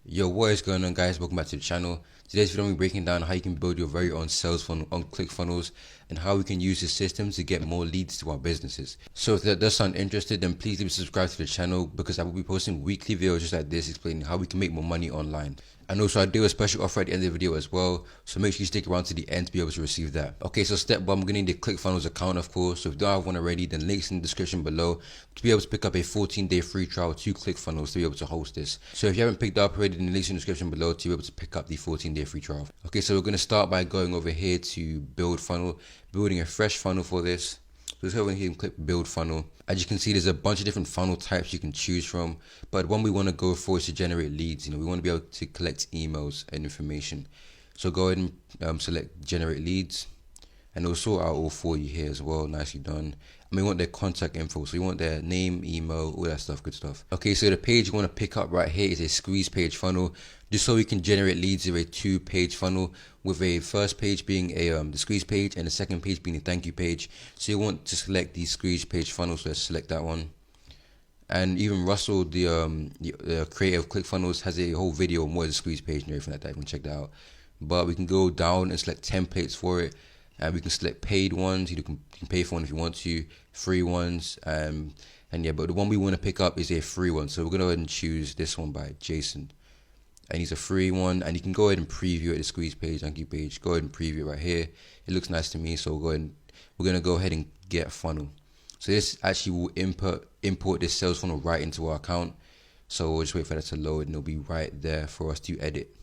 Yo, what is going on, guys? Welcome back to the channel. Today's video we're breaking down how you can build your very own sales funnel on Clickfunnels and how we can use this system to get more leads to our businesses. So if that does sound interested, then please leave a subscribe to the channel because I will be posting weekly videos just like this explaining how we can make more money online. And also I do a special offer at the end of the video as well, so make sure you stick around to the end to be able to receive that. Okay, so step one, we're going to need the Clickfunnels account, of course. So if you don't have one already, then links in the description below to be able to pick up a 14-day free trial to Clickfunnels to be able to host this. So if you haven't picked up already, then the links in the description below to be able to pick up the 14-day free trial. Okay, so we're going to start by going over here to build funnel, building a fresh funnel for this. So let's go over here and click build funnel. As you can see, there's a bunch of different funnel types you can choose from, but one we want to go for is to generate leads. We want to be able to collect emails and information. So go ahead and select generate leads, and it'll sort out all for you here as well. Nicely done. And we want their contact info, so you want their name, email, all that stuff, good stuff. Okay, so the page you want to pick up right here is a squeeze page funnel, just so we can generate leads of a 2-page funnel, with a first page being a the squeeze page and the second page being a thank you page. So you want to select the squeeze page funnel, so let's select that one. And even Russell, the creator of Clickfunnels, has a whole video on what is a squeeze page and everything like that. You can check that out. But we can go down and select templates for it, and we can select paid ones. You can pay for one if you want to, free ones, and yeah. But the one we want to pick up is a free one, so we're gonna go ahead and choose this one by Jason. And it's a free one, and you can go ahead and preview it. The squeeze page, thank you page. Go ahead and preview it right here. It looks nice to me, so we're gonna go ahead and get funnel. So this actually will import this sales funnel right into our account. So we'll just wait for that to load, and it'll be right there for us to edit.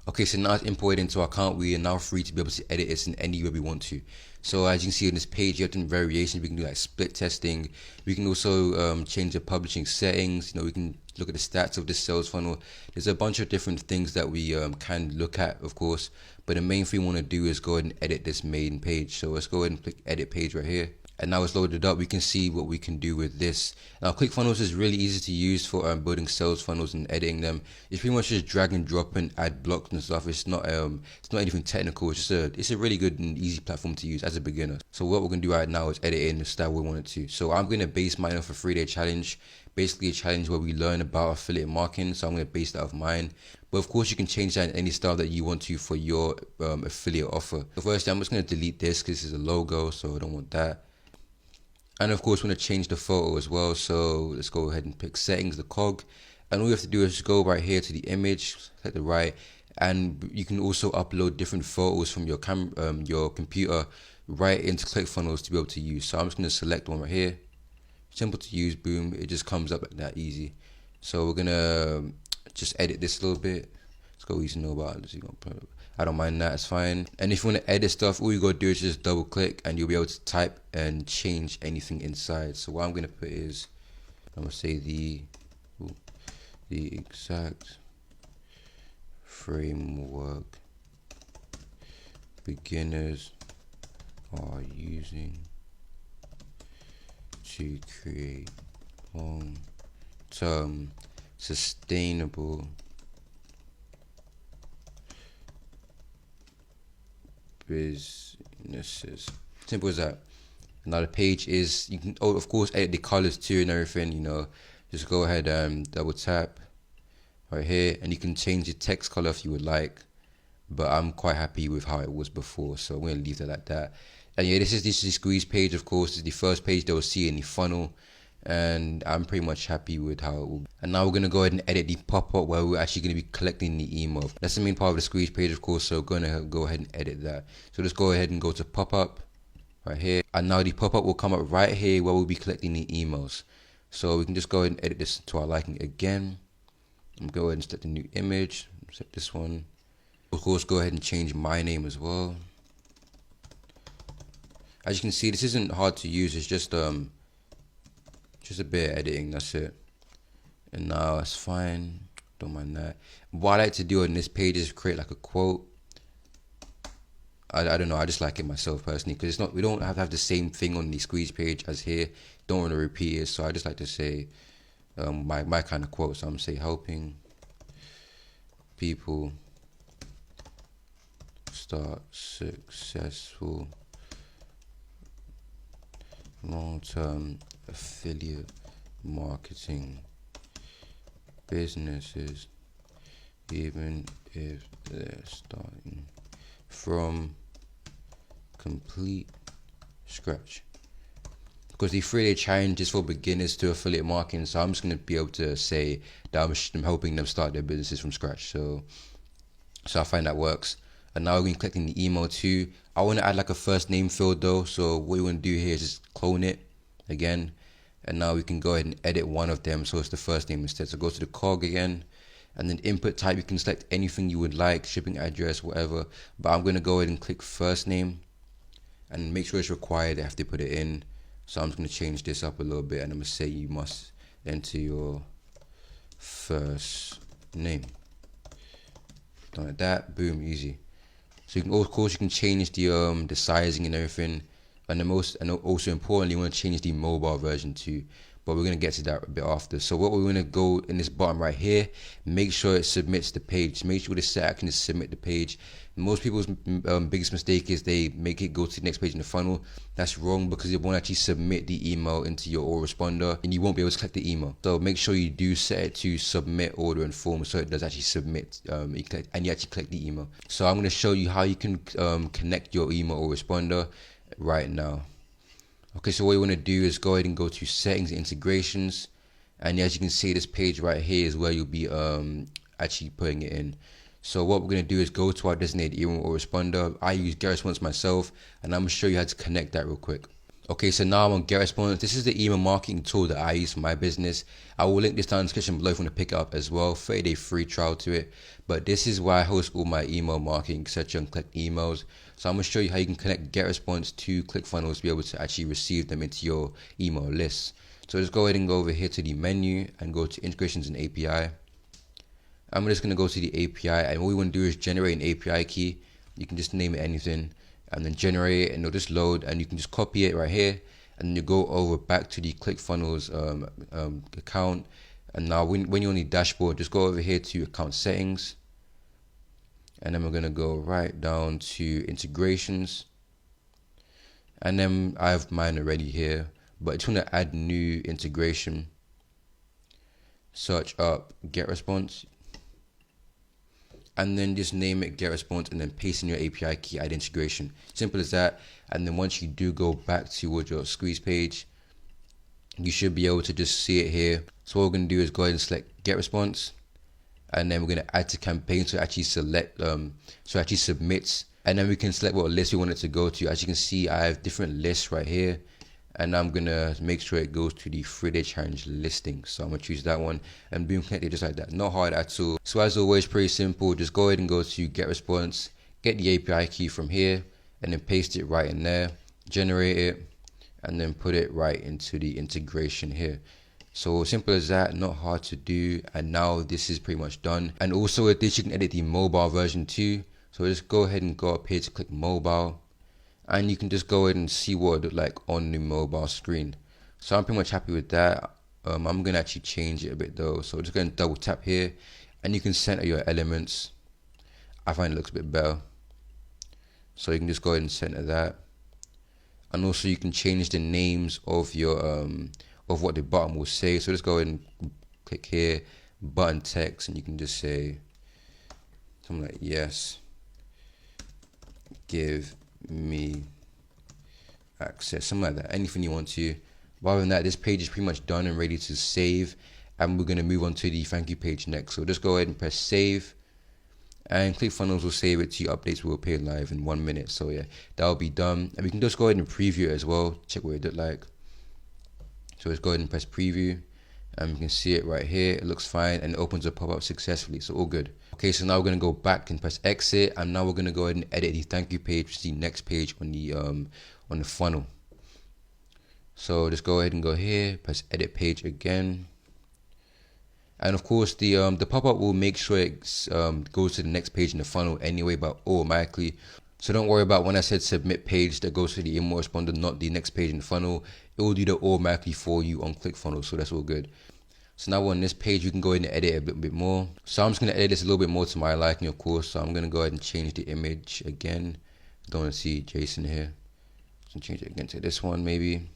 Okay, so now it's imported into our account. We are now free to be able to edit this in any way we want to. So as you can see on this page, you have different variations. We can do like split testing. We can also change the publishing settings. We can look at the stats of this sales funnel. There's a bunch of different things that we can look at, of course. But the main thing we want to do is go ahead and edit this main page. So let's go ahead and click edit page right here. And now it's loaded up. We can see what we can do with this. Now Clickfunnels is really easy to use for building sales funnels and editing them. It's pretty much just drag and drop and add blocks and stuff. It's not anything technical. It's a really good and easy platform to use as a beginner. So what we're gonna do right now is edit it in the style we want it to. So I'm gonna base mine off a 3-day challenge, basically a challenge where we learn about affiliate marketing. So I'm gonna base that off mine. But of course you can change that in any style that you want to for your affiliate offer. So firstly, I'm just gonna delete this because this is a logo, so I don't want that. And of course, we want to change the photo as well. So let's go ahead and pick settings, the cog. And all you have to do is just go right here to the image, select the right. And you can also upload different photos from your computer right into Clickfunnels to be able to use. So I'm just going to select one right here. Simple to use, boom. It just comes up like that, easy. So we're going to just edit this a little bit. Let's go easy, know about it. I don't mind that, it's fine. And if you want to edit stuff, all you gotta do is just double click and you'll be able to type and change anything inside. So what I'm gonna put is, I'm gonna say the exact framework beginners are using to create long-term sustainable businesses. Simple as that. Now the page is, you can of course edit the colors too and everything. Just go ahead and double tap right here, and you can change the text color if you would like, but I'm quite happy with how it was before, so I'm gonna leave that like that. And yeah, this is the squeeze page. Of course, this is the first page they will see in the funnel, and I'm pretty much happy with how it will be. And now we're going to go ahead and edit the pop-up where we're actually going to be collecting the email. That's the main part of the squeeze page, of course, so we're going to go ahead and edit that. So let's go ahead and go to pop-up right here, and now the pop-up will come up right here where we'll be collecting the emails. So we can just go ahead and edit this to our liking again. I'm going to go ahead and set the new image, set this one. Of course, go ahead and change my name as well. As you can see, this isn't hard to use. It's just a bit of editing, that's it. And now that's fine, don't mind that. What I like to do on this page is create like a quote. I don't know, I just like it myself personally, because it's not, we don't have to have the same thing on the squeeze page as here. Don't want to repeat it, so I just like to say my kind of quote. So I'm gonna say helping people start successful long-term affiliate marketing businesses even if they're starting from complete scratch. Because the 3-day challenge is for beginners to affiliate marketing, so I'm just going to be able to say that I'm helping them start their businesses from scratch. So I find that works. And now we're going to click in the email too. I want to add like a first name field though, so what you want to do here is just clone it again, and now we can go ahead and edit one of them so it's the first name instead. So go to the cog again, and then input type, you can select anything you would like, shipping address, whatever, but I'm going to go ahead and click first name and make sure it's required. I have to put it in. So I'm just going to change this up a little bit, and I'm going to say you must enter your first name. Done like that, boom, easy. So you can, of course, you can change the sizing and everything, and also importantly, you want to change the mobile version too. But we're going to get to that a bit after. So what we're going to go in this bottom right here, make sure it submits the page. Make sure the set can just submit the page. Most people's biggest mistake is they make it go to the next page in the funnel. That's wrong, because it won't actually submit the email into your autoresponder, and you won't be able to collect the email. So make sure you do set it to submit order and form, so it does actually submit and you actually collect the email. So I'm going to show you how you can connect your email autoresponder right now. Okay, so what you want to do is go ahead and go to settings and integrations, and as you can see, this page right here is where you'll be actually putting it in. So what we're going to do is go to our designated email autoresponder. I use GetResponse myself, and I'm going to show you how to connect that real quick. Okay, so now I'm on GetResponse. This is the email marketing tool that I use for my business. I will link this down in the description below if you want to pick it up as well. 30-day free trial to it. But this is where I host all my email marketing, etc., and collect emails. So I'm going to show you how you can connect GetResponse to Clickfunnels to be able to actually receive them into your email list. So just go ahead and go over here to the menu and go to integrations and API. I'm just going to go to the API, and what we want to do is generate an API key. You can just name it anything, and then generate it, and it'll just load, and you can just copy it right here, and then you go over back to the Clickfunnels account. And now when you're on the dashboard, just go over here to account settings, and then we're going to go right down to integrations, and then I have mine already here, but I just want to add new integration. Search up GetResponse, and then just name it GetResponse, and then paste in your API key, add integration. Simple as that. And then once you do go back towards your squeeze page, you should be able to just see it here. So what we're going to do is go ahead and select GetResponse, and then we're going to add to campaign, so actually select so it actually submits, and then we can select what list we want it to go to. As you can see, I have different lists right here, and I'm gonna make sure it goes to the 3-day challenge listing. So I'm gonna choose that one, and boom, connected just like that. Not hard at all. So as always, pretty simple. Just go ahead and go to GetResponse, get the API key from here, and then paste it right in there, generate it, and then put it right into the integration here. So simple as that, not hard to do. And now this is pretty much done. And also with this, you can edit the mobile version too. So just go ahead and go up here to click mobile, and you can just go ahead and see what it look like on the mobile screen. So I'm pretty much happy with that. I'm gonna actually change it a bit though. So just gonna double tap here, and you can center your elements. I find it looks a bit better. So you can just go ahead and center that. And also you can change the names of your of what the button will say. So just go ahead and click here, button text, and you can just say something like, yes, give me access, something like that, anything you want to. But other than that, this page is pretty much done and ready to save, and we're going to move on to the thank you page next. So just go ahead and press save, and Clickfunnels will save it to you. Updates will appear live in 1 minute. So yeah, that'll be done, and we can just go ahead and preview it as well, check what it looked like. So let's go ahead and press preview, and you can see it right here. It looks fine, and it opens a pop-up successfully, so all good. Okay, so now we're going to go back and press exit, and now we're going to go ahead and edit the thank you page, which is the next page on the funnel. So just go ahead and go here, press edit page again, and of course the pop-up will make sure it goes to the next page in the funnel anyway, but automatically. So don't worry about when I said submit page that goes to the email responder, not the next page in the funnel. It will do that automatically for you on Clickfunnels, so that's all good. So now on this page, you can go ahead and edit a bit more. So I'm just going to edit this a little bit more to my liking, of course. So I'm going to go ahead and change the image again. Don't want to see Jason here. So change it again to this one, maybe.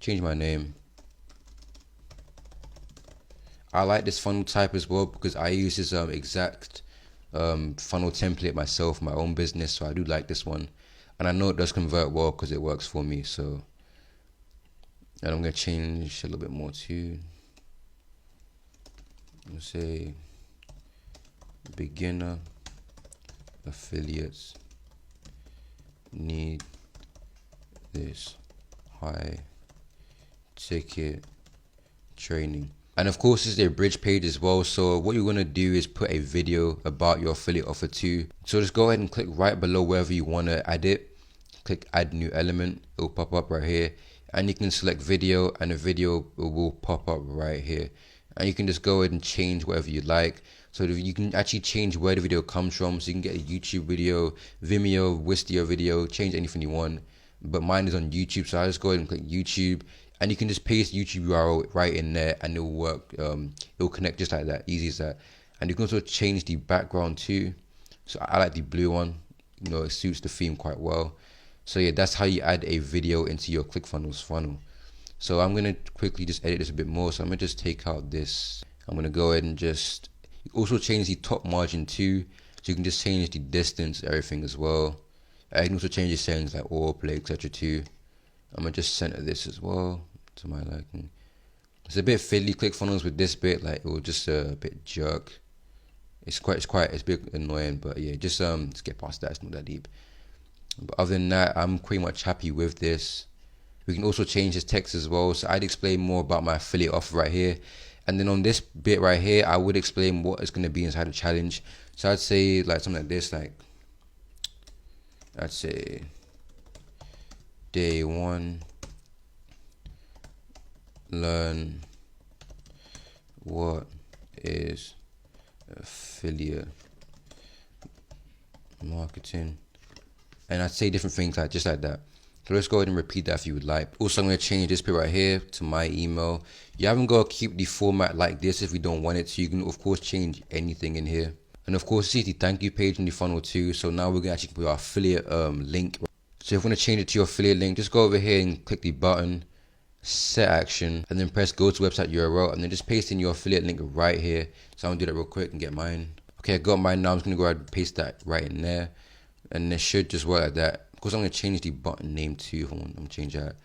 Change my name. I like this funnel type as well because I use this exact funnel template myself, my own business, so I do like this one, and I know it does convert well because it works for me. So, and I'm gonna change a little bit more too. Let's say beginner affiliates need this high ticket training. And of course, this is a bridge page as well. So what you're going to do is put a video about your affiliate offer too. So just go ahead and click right below wherever you want to add it. Click add new element. It will pop up right here. And you can select video, and the video will pop up right here. And you can just go ahead and change whatever you like. So you can actually change where the video comes from. So you can get a YouTube video, Vimeo, Wistia video, change anything you want. But mine is on YouTube, so I just go ahead and click YouTube. And you can just paste YouTube URL right in there, and it will work. It will connect just like that, easy as that. And you can also change the background too. So I like the blue one. You know, it suits the theme quite well. So yeah, that's how you add a video into your ClickFunnels funnel. So I'm gonna quickly just edit this a bit more. So I'm gonna just take out this. I'm gonna go ahead and just also change the top margin too. So you can just change the distance, everything as well. I can also change the settings like all, play, etc. too. I'm gonna just center this as well to my liking. It's a bit fiddly ClickFunnels with this bit, like it will just a bit jerk. It's a bit annoying, but yeah, just get past that. It's not that deep. But other than that, I'm pretty much happy with this. We can also change this text as well. So I'd explain more about my affiliate offer right here, and then on this bit right here, I would explain what is going to be inside the challenge. So I'd say like something like this, like I'd say day 1, learn what is affiliate marketing, and I'd say different things like just like that. So let's go ahead and repeat that if you would like. Also, I'm going to change this bit right here to my email. You haven't got to keep the format like this if you don't want it, so you can of course change anything in here. And of course, see the thank you page in the funnel too. So now we're going to actually put our affiliate link. So if you want to change it to your affiliate link, just go over here and click the button, set action, and then press go to website URL, and then just paste in your affiliate link right here. So I'm going to do that real quick and get mine. Okay, I got mine now. I'm just going to go ahead and paste that right in there, and it should just work like that. Of course, I'm going to change the button name too. I'm going to change that.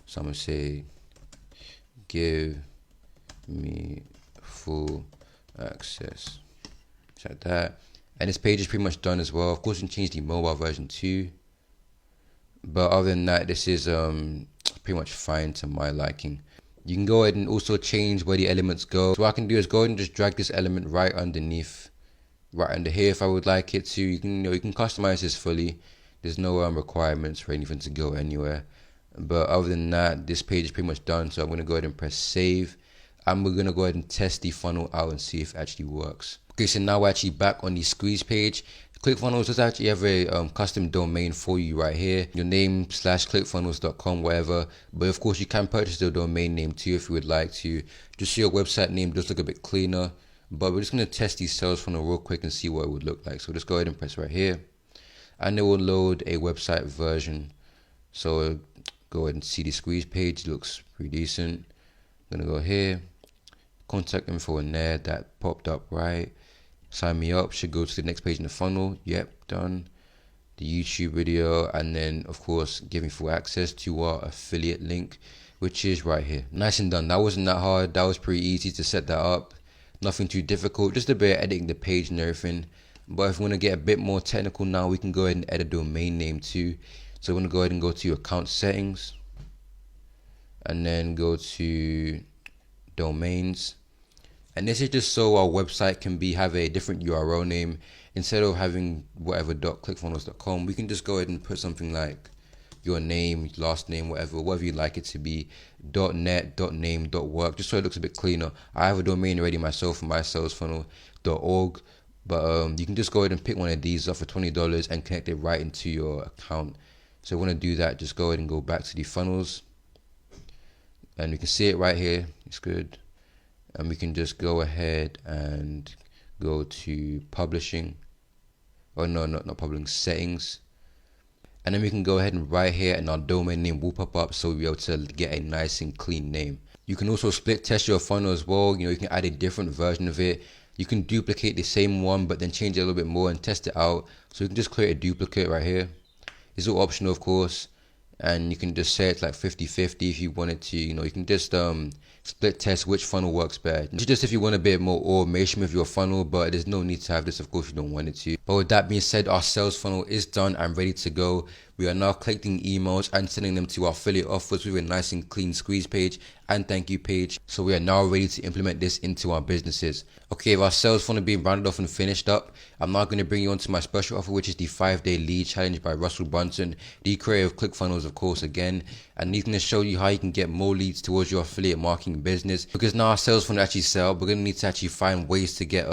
So I'm going to say, give me full access. Just like that. And this page is pretty much done as well. Of course, you can change the mobile version too. But other than that, this is pretty much fine to my liking. You can go ahead and also change where the elements go. So what I can do is go ahead and just drag this element right underneath, right under here if I would like it to. You can customize this fully. There's no requirements for anything to go anywhere. But other than that, this page is pretty much done. So I'm going to go ahead and press save. And we're going to go ahead and test the funnel out and see if it actually works. Okay, so now we're actually back on the squeeze page. ClickFunnels does actually have a custom domain for you right here. Your name /clickfunnels.com, whatever. But of course, you can purchase the domain name too if you would like to. Just so your website name does look a bit cleaner. But we're just going to test these sales funnel real quick and see what it would look like. So just go ahead and press right here. And it will load a website version. So go ahead and see the squeeze page. It looks pretty decent. I'm going to go here. Contact info in there. That popped up right. Sign me up. Should go to the next page in the funnel. Yep, done. The YouTube video, and then of course giving full access to our affiliate link, which is right here. Nice and done. That wasn't that hard. That was pretty easy to set that up. Nothing too difficult. Just a bit of editing the page and everything. But if we want to get a bit more technical now, we can go ahead and edit domain name too. So we're going to go ahead and go to your account settings, and then go to domains. And this is just so our website can have a different URL name. Instead of having whatever .clickfunnels.com, we can just go ahead and put something like your name, last name, whatever you like it to be, .net, .name, .work, just so it looks a bit cleaner. I have a domain already myself for my sales funnel, .org, but you can just go ahead and pick one of these up for $20 and connect it right into your account. So if you want to do that, just go ahead and go back to the funnels, and you can see it right here. It's good. And we can just go ahead and go to publishing. Oh no, not publishing, settings. And then we can go ahead and right here, and our domain name will pop up, so we'll be able to get a nice and clean name. You can also split test your funnel as well. You can add a different version of it. You can duplicate the same one but then change it a little bit more and test it out. So you can just create a duplicate right here. It's all optional, of course, and you can just set it like 50-50 if you wanted to. You can just split test which funnel works better. Just if you want a bit more automation with your funnel, but there's no need to have this, of course, if you don't want it to. But with that being said, our sales funnel is done and ready to go. We are now collecting emails and sending them to our affiliate offers with a nice and clean squeeze page and thank you page. So we are now ready to implement this into our businesses. Okay, if our sales funnel being rounded off and finished up, I'm now going to bring you on to my special offer, which is the 5-day lead challenge by Russell Brunson, the creator of Clickfunnels, of course, again. And he's going to show you how you can get more leads towards your affiliate marketing business. Because now our sales funnel actually sell, we're going to need to actually find ways to get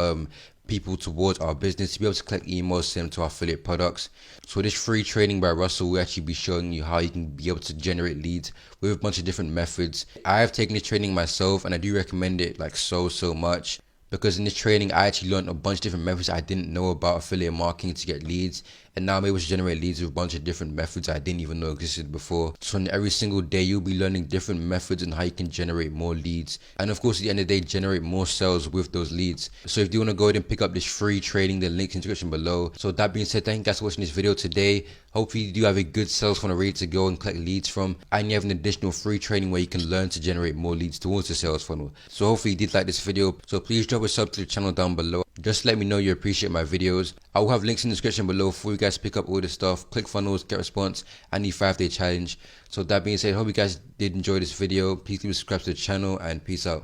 people towards our business to be able to collect emails, send them to our affiliate products. So this free training by Russell will actually be showing you how you can be able to generate leads with a bunch of different methods. I have taken this training myself and I do recommend it like so much, because in this training I actually learned a bunch of different methods I didn't know about affiliate marketing to get leads, and now I'm able to generate leads with a bunch of different methods I didn't even know existed before. So in every single day you'll be learning different methods and how you can generate more leads, and of course at the end of the day generate more sales with those leads. So if you want to go ahead and pick up this free training, the link's in the description below. So that being said, thank you guys for watching this video today. Hopefully you do have a good sales funnel ready to go and collect leads from, and you have an additional free training where you can learn to generate more leads towards the sales funnel. So hopefully you did like this video. So please drop a sub to the channel down below. Just let me know you appreciate my videos. I will have links in the description below for you guys to pick up all this stuff: Clickfunnels, Get Response, and the 5-day challenge. So that being said, hope you guys did enjoy this video. Please subscribe to the channel and peace out.